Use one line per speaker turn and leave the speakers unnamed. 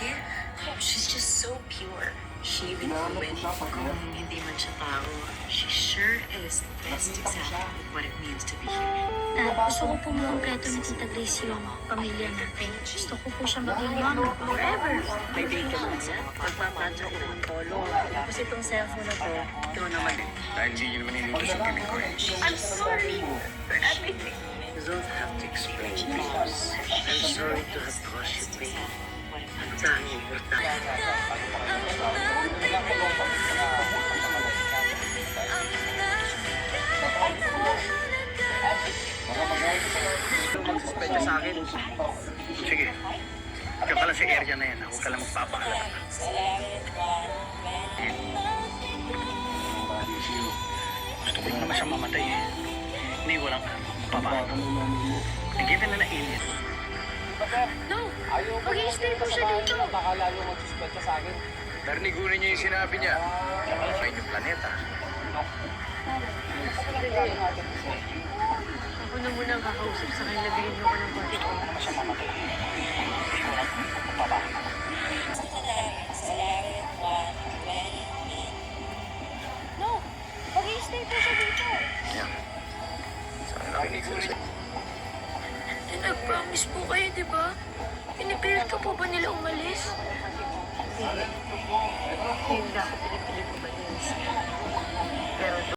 bakit? She's just so pure. She even went kung hindi man siya tao. She sure is the best example of what it means to be human.
Dad, gusto ko po makompleto ni Tita Grace yung pamilya natin. Gusto ko po siya maging mom forever.
May date ka ba niya? Magpapadya ko ng polo. Tapos itong cellphone na to, ikaw naman din.
Dahil hindi nyo naman inutos yung bibig ko eh.
I'm sorry for everything.
You don't have to explain things. I'm sorry to have caused you pain. Ang tanging importante.
Magsuspecha sa akin.
Sige. Ikaw pala sa area na yan. Huwag ka lang magpapahalata. Gusto ko lang naman siya mamatay eh. Hindi ko lang magpapahalata. Nag-given na alien.
No! Mag-i-stay po siya dito.
Nakalayo magsuspecha sa akin.
Narnigunin niya yung sinabi niya. Sa inyong planeta.
Ako na muna ang kakausap sa kanila. Bigyan niyo ko ng konti ko. No! Mag-i-stay po siya dito.
Yan. Sana nakinig sila sa
Nag-promise po kayo, di ba? Pinipilit ka po ba nila umalis?
Hindi ako pinipilit umalis. Pero